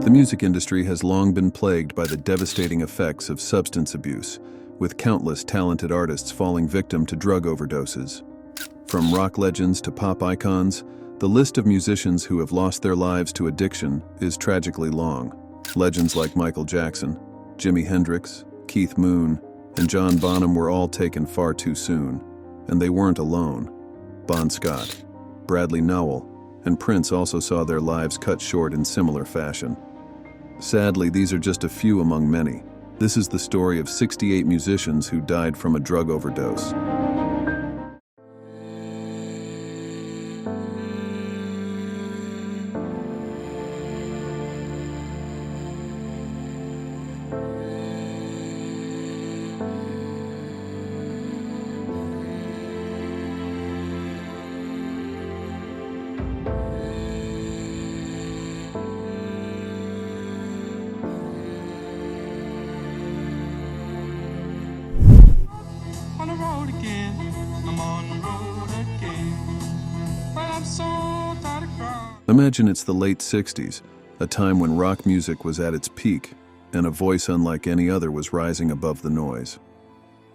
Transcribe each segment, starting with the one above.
The music industry has long been plagued by the devastating effects of substance abuse, with countless talented artists falling victim to drug overdoses. From rock legends to pop icons, the list of musicians who have lost their lives to addiction is tragically long. Legends like Michael Jackson, Jimi Hendrix, Keith Moon, and John Bonham were all taken far too soon, and they weren't alone. Bon Scott, Bradley Nowell, and Prince also saw their lives cut short in similar fashion. Sadly, these are just a few among many. This is the story of 68 musicians who died from a drug overdose. Imagine it's the late 60s, a time when rock music was at its peak, and a voice unlike any other was rising above the noise.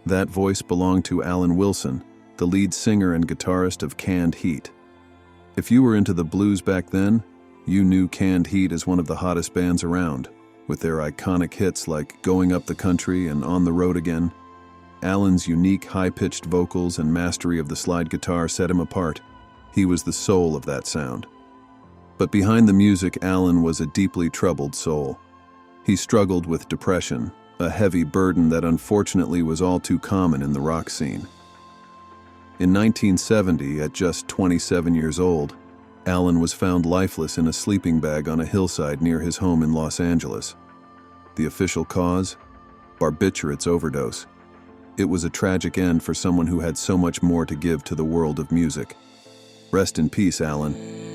That voice belonged to Alan Wilson, the lead singer and guitarist of Canned Heat. If you were into the blues back then, you knew Canned Heat as one of the hottest bands around, with their iconic hits like Going Up the Country and On the Road Again. Alan's unique high-pitched vocals and mastery of the slide guitar set him apart. He was the soul of that sound. But behind the music, Alan was a deeply troubled soul. He struggled with depression, a heavy burden that unfortunately was all too common in the rock scene. In 1970, at just 27 years old, Alan was found lifeless in a sleeping bag on a hillside near his home in Los Angeles. The official cause? Barbiturates overdose. It was a tragic end for someone who had so much more to give to the world of music. Rest in peace, Alan.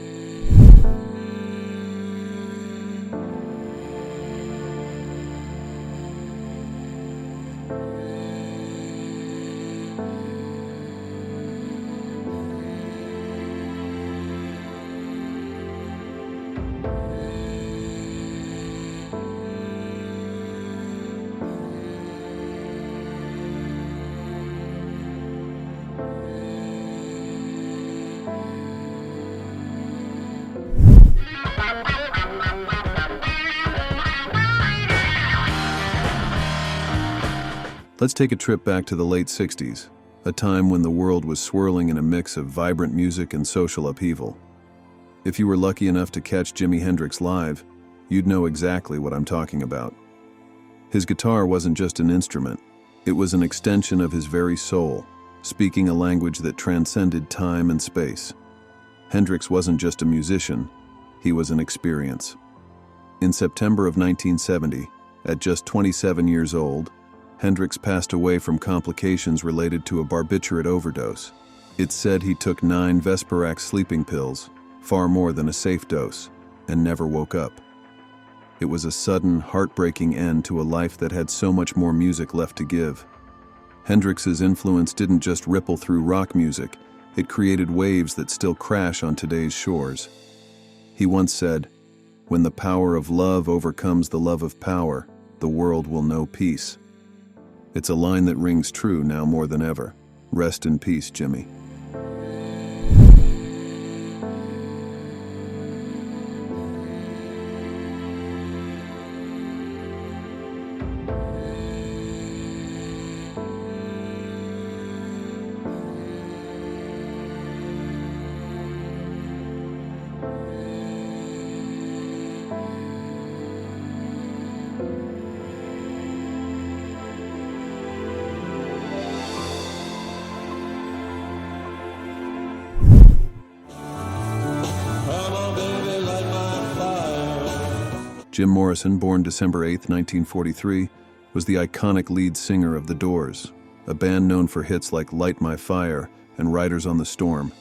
Let's take a trip back to the late 60s, a time when the world was swirling in a mix of vibrant music and social upheaval. If you were lucky enough to catch Jimi Hendrix live, you'd know exactly what I'm talking about. His guitar wasn't just an instrument, it was an extension of his very soul, speaking a language that transcended time and space. Hendrix wasn't just a musician, he was an experience. In September of 1970, at just 27 years old, Hendrix passed away from complications related to a barbiturate overdose. It's said he took 9 Vesperax sleeping pills, far more than a safe dose, and never woke up. It was a sudden, heartbreaking end to a life that had so much more music left to give. Hendrix's influence didn't just ripple through rock music, it created waves that still crash on today's shores. He once said, "When the power of love overcomes the love of power, the world will know peace." It's a line that rings true now more than ever. Rest in peace, Jimmy. Jim Morrison, born December 8, 1943, was the iconic lead singer of The Doors, a band known for hits like Light My Fire and Riders on the Storm.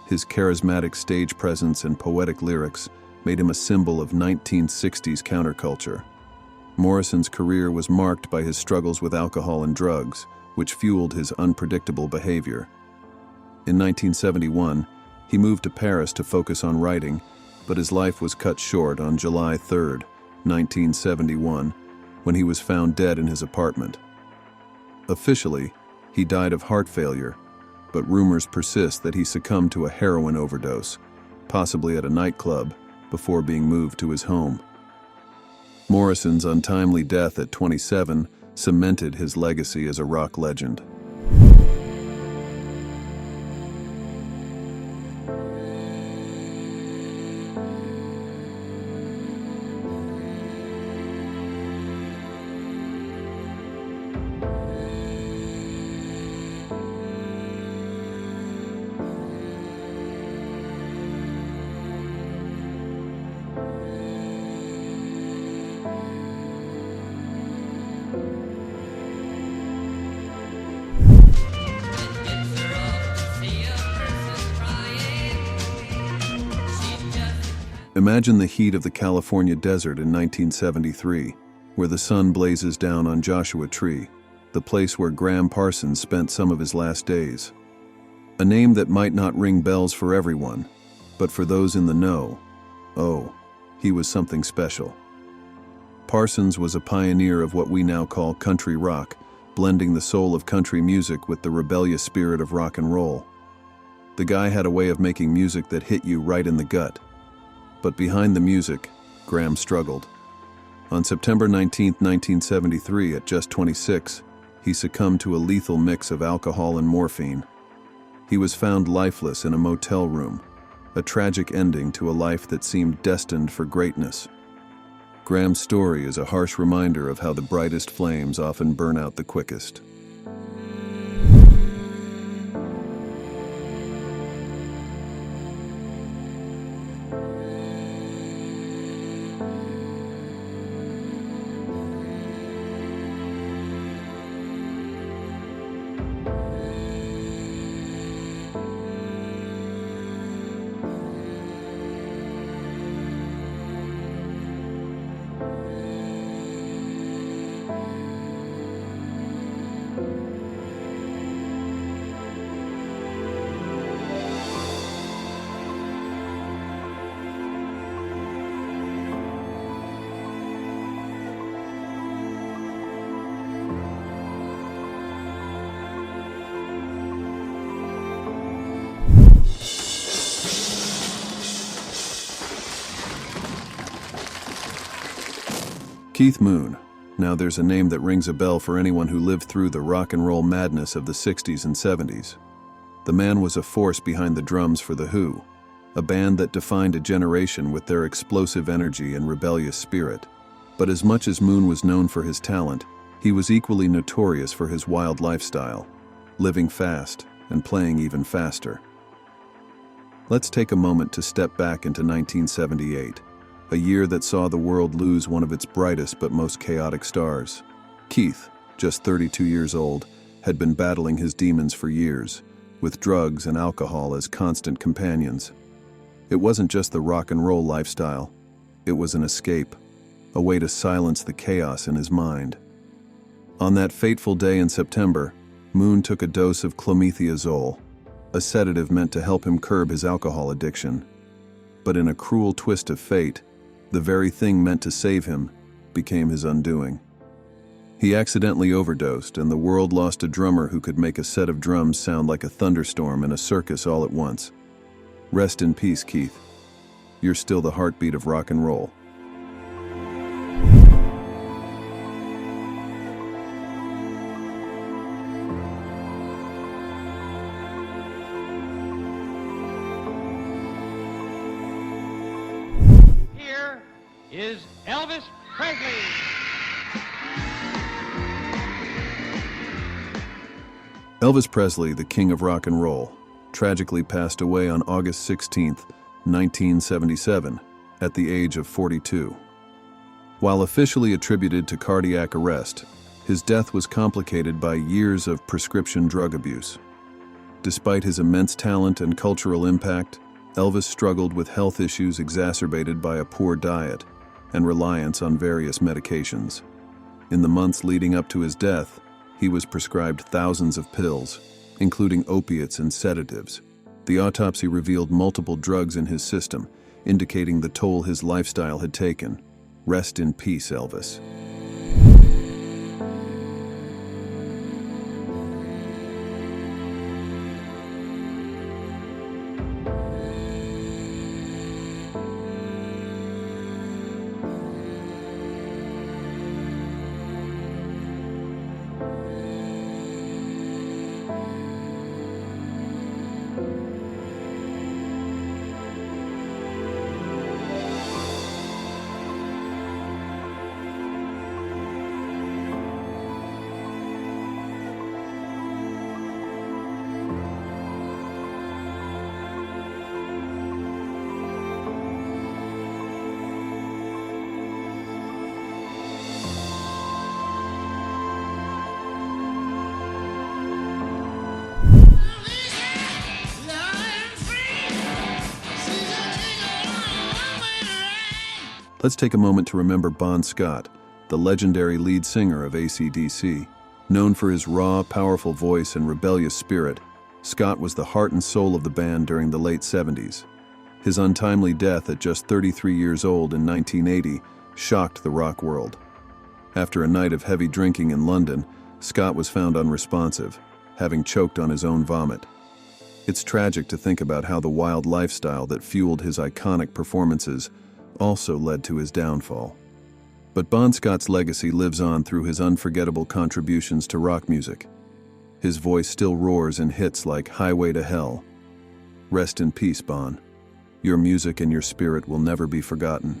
His charismatic stage presence and poetic lyrics made him a symbol of 1960s counterculture. Morrison's career was marked by his struggles with alcohol and drugs, which fueled his unpredictable behavior. In 1971, he moved to Paris to focus on writing, but his life was cut short on July 3, 1971, when he was found dead in his apartment. Officially, he died of heart failure, but rumors persist that he succumbed to a heroin overdose, possibly at a nightclub, before being moved to his home. Morrison's untimely death at 27 cemented his legacy as a rock legend. Imagine the heat of the California desert in 1973, where the sun blazes down on Joshua Tree, the place where Graham Parsons spent some of his last days. A name that might not ring bells for everyone, but for those in the know, oh, he was something special. Parsons was a pioneer of what we now call country rock, blending the soul of country music with the rebellious spirit of rock and roll. The guy had a way of making music that hit you right in the gut. But behind the music, Graham struggled. On September 19, 1973, at just 26, he succumbed to a lethal mix of alcohol and morphine. He was found lifeless in a motel room, a tragic ending to a life that seemed destined for greatness. Graham's story is a harsh reminder of how the brightest flames often burn out the quickest. Keith Moon. Now there's a name that rings a bell for anyone who lived through the rock and roll madness of the 60s and 70s. The man was a force behind the drums for The Who, a band that defined a generation with their explosive energy and rebellious spirit. But as much as Moon was known for his talent, he was equally notorious for his wild lifestyle, living fast and playing even faster. Let's take a moment to step back into 1978. A year that saw the world lose one of its brightest but most chaotic stars. Keith, just 32 years old, had been battling his demons for years, with drugs and alcohol as constant companions. It wasn't just the rock and roll lifestyle, it was an escape, a way to silence the chaos in his mind. On that fateful day in September, Moon took a dose of clomethazole, a sedative meant to help him curb his alcohol addiction. But in a cruel twist of fate, the very thing meant to save him became his undoing. He accidentally overdosed, and the world lost a drummer who could make a set of drums sound like a thunderstorm in a circus all at once. Rest in peace, Keith. You're still the heartbeat of rock and roll. Is Elvis Presley. Elvis Presley, the king of rock and roll, tragically passed away on August 16, 1977, at the age of 42. While officially attributed to cardiac arrest, his death was complicated by years of prescription drug abuse. Despite his immense talent and cultural impact, Elvis struggled with health issues exacerbated by a poor diet and reliance on various medications. In the months leading up to his death, he was prescribed thousands of pills, including opiates and sedatives. The autopsy revealed multiple drugs in his system, indicating the toll his lifestyle had taken. Rest in peace, Elvis. Let's take a moment to remember Bon Scott, the legendary lead singer of AC/DC. Known for his raw, powerful voice and rebellious spirit, Scott was the heart and soul of the band during the late 70s. His untimely death at just 33 years old in 1980 shocked the rock world. After a night of heavy drinking in London, Scott was found unresponsive, having choked on his own vomit. It's tragic to think about how the wild lifestyle that fueled his iconic performances also led to his downfall. But Bon Scott's legacy lives on through his unforgettable contributions to rock music. His voice still roars in hits like Highway to Hell. Rest in peace, Bon. Your music and your spirit will never be forgotten.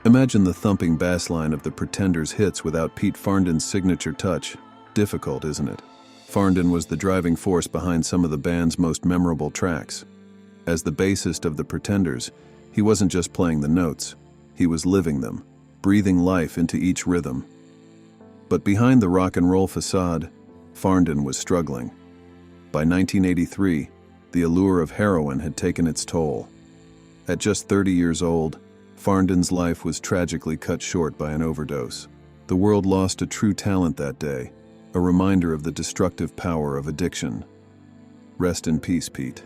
Imagine the thumping bass line of the Pretenders' hits without Pete Farndon's signature touch. Difficult, isn't it? Farndon was the driving force behind some of the band's most memorable tracks. As the bassist of the Pretenders, he wasn't just playing the notes, he was living them, breathing life into each rhythm. But behind the rock and roll facade, Farndon was struggling. By 1983, the allure of heroin had taken its toll. At just 30 years old, Farndon's life was tragically cut short by an overdose. The world lost a true talent that day, a reminder of the destructive power of addiction. Rest in peace, Pete.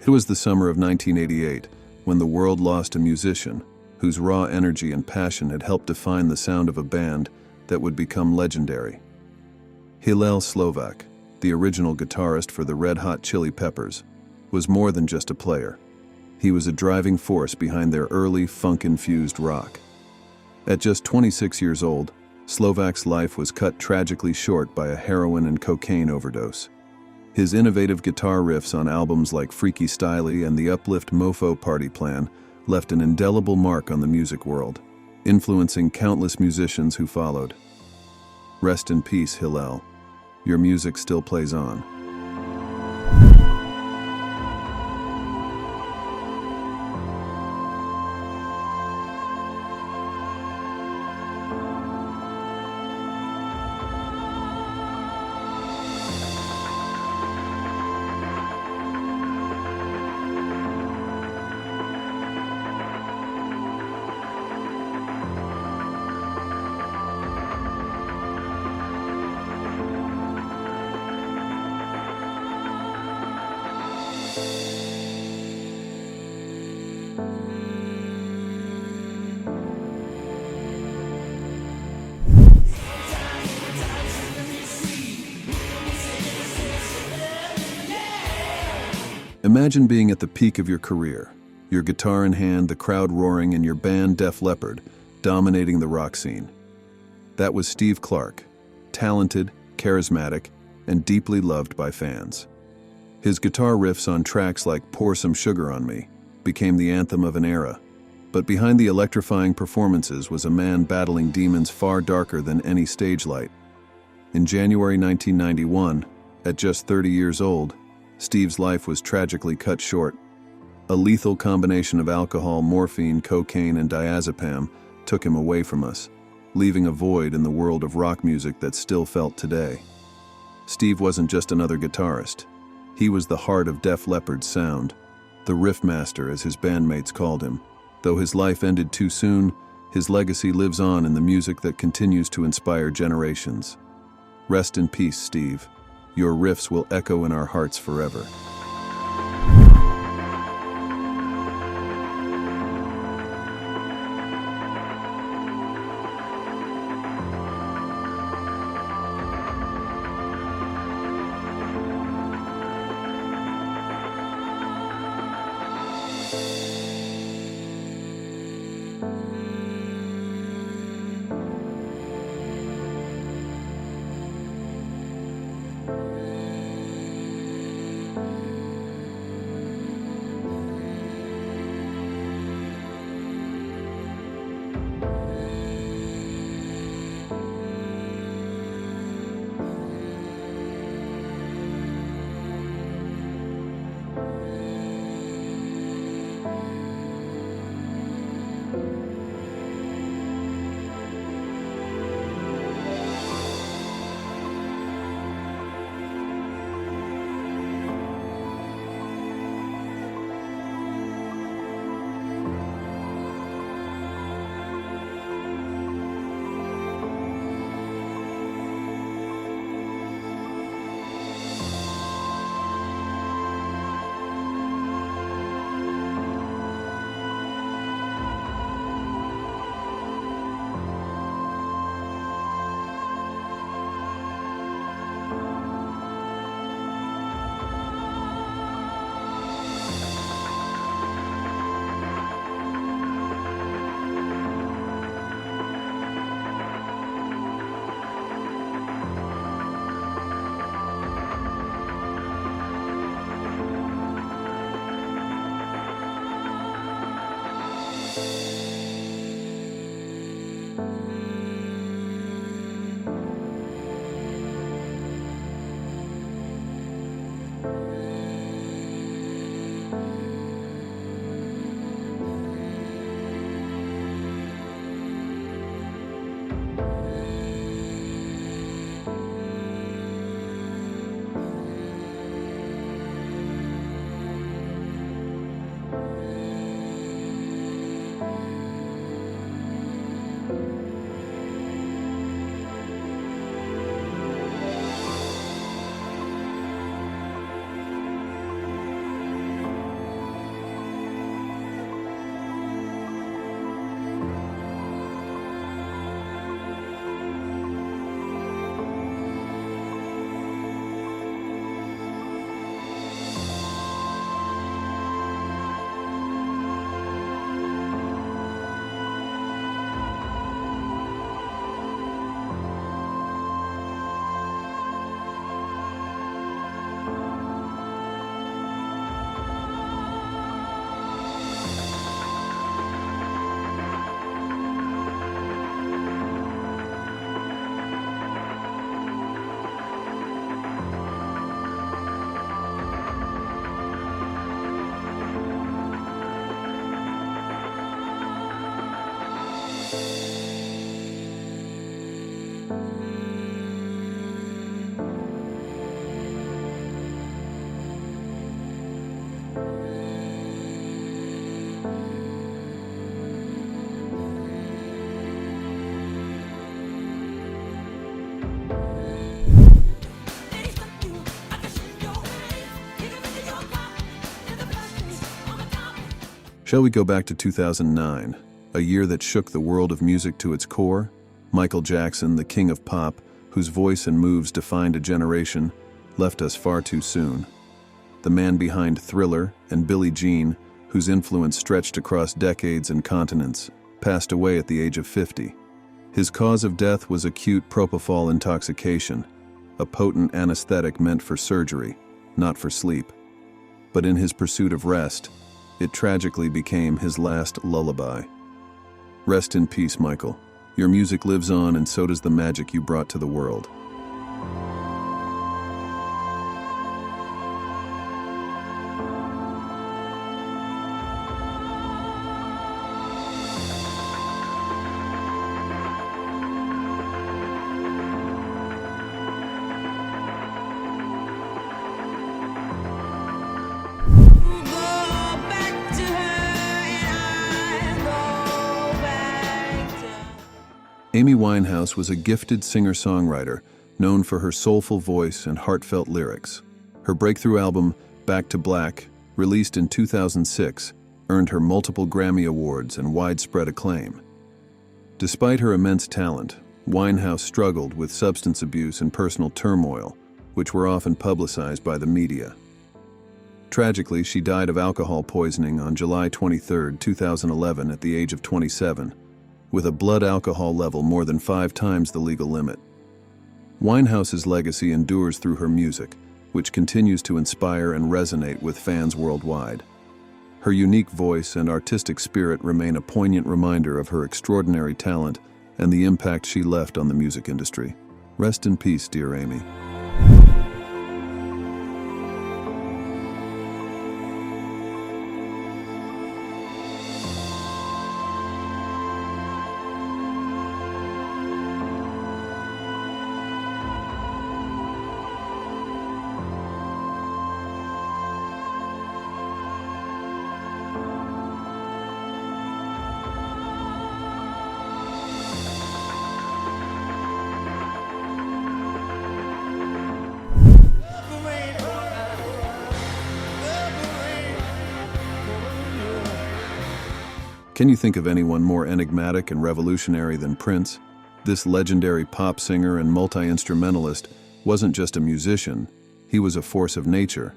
It was the summer of 1988 when the world lost a musician whose raw energy and passion had helped define the sound of a band that would become legendary. Hillel Slovak, the original guitarist for the Red Hot Chili Peppers, was more than just a player. He was a driving force behind their early funk-infused rock. At just 26 years old, Slovak's life was cut tragically short by a heroin and cocaine overdose. His innovative guitar riffs on albums like Freaky Styley and the uplift Mofo Party Plan left an indelible mark on the music world, influencing countless musicians who followed. Rest in peace, Hillel. Your music still plays on. Imagine being at the peak of your career, your guitar in hand, the crowd roaring, and your band Def Leppard dominating the rock scene. That was Steve Clark, talented, charismatic, and deeply loved by fans. His guitar riffs on tracks like Pour Some Sugar on Me became the anthem of an era, but behind the electrifying performances was a man battling demons far darker than any stage light. In January 1991, at just 30 years old, Steve's life was tragically cut short. A lethal combination of alcohol, morphine, cocaine, and diazepam took him away from us, leaving a void in the world of rock music that's still felt today. Steve wasn't just another guitarist. He was the heart of Def Leppard's sound, the riff master as his bandmates called him. Though his life ended too soon, his legacy lives on in the music that continues to inspire generations. Rest in peace, Steve. Your riffs will echo in our hearts forever. Shall we go back to 2009, a year that shook the world of music to its core? Michael Jackson, the king of pop, whose voice and moves defined a generation, left us far too soon. The man behind Thriller and Billie Jean, whose influence stretched across decades and continents, passed away at the age of 50. His cause of death was acute propofol intoxication, a potent anesthetic meant for surgery, not for sleep. But in his pursuit of rest, it tragically became his last lullaby. Rest in peace, Michael. Your music lives on, and so does the magic you brought to the world. Amy Winehouse was a gifted singer-songwriter known for her soulful voice and heartfelt lyrics. Her breakthrough album, Back to Black, released in 2006, earned her multiple Grammy Awards and widespread acclaim. Despite her immense talent, Winehouse struggled with substance abuse and personal turmoil, which were often publicized by the media. Tragically, she died of alcohol poisoning on July 23, 2011, at the age of 27. With a blood alcohol level more than 5 times the legal limit. Winehouse's legacy endures through her music, which continues to inspire and resonate with fans worldwide. Her unique voice and artistic spirit remain a poignant reminder of her extraordinary talent and the impact she left on the music industry. Rest in peace, dear Amy. Can you think of anyone more enigmatic and revolutionary than Prince? This legendary pop singer and multi-instrumentalist wasn't just a musician, he was a force of nature.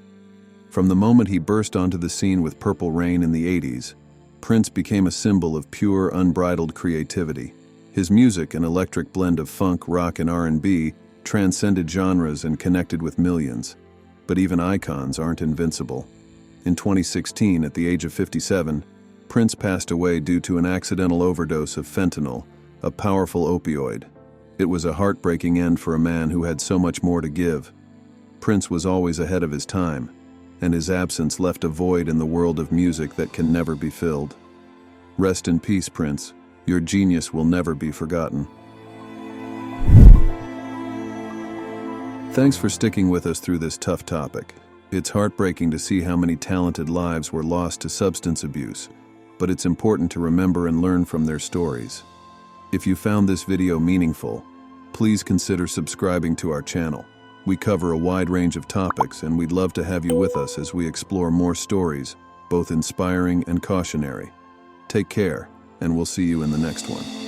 From the moment he burst onto the scene with Purple Rain in the 80s, Prince became a symbol of pure, unbridled creativity. His music, an electric blend of funk, rock, and R&B, transcended genres and connected with millions. But even icons aren't invincible. In 2016, at the age of 57, Prince passed away due to an accidental overdose of fentanyl, a powerful opioid. It was a heartbreaking end for a man who had so much more to give. Prince was always ahead of his time, and his absence left a void in the world of music that can never be filled. Rest in peace, Prince. Your genius will never be forgotten. Thanks for sticking with us through this tough topic. It's heartbreaking to see how many talented lives were lost to substance abuse, but it's important to remember and learn from their stories. If you found this video meaningful, please consider subscribing to our channel. We cover a wide range of topics, and we'd love to have you with us as we explore more stories, both inspiring and cautionary. Take care, and we'll see you in the next one.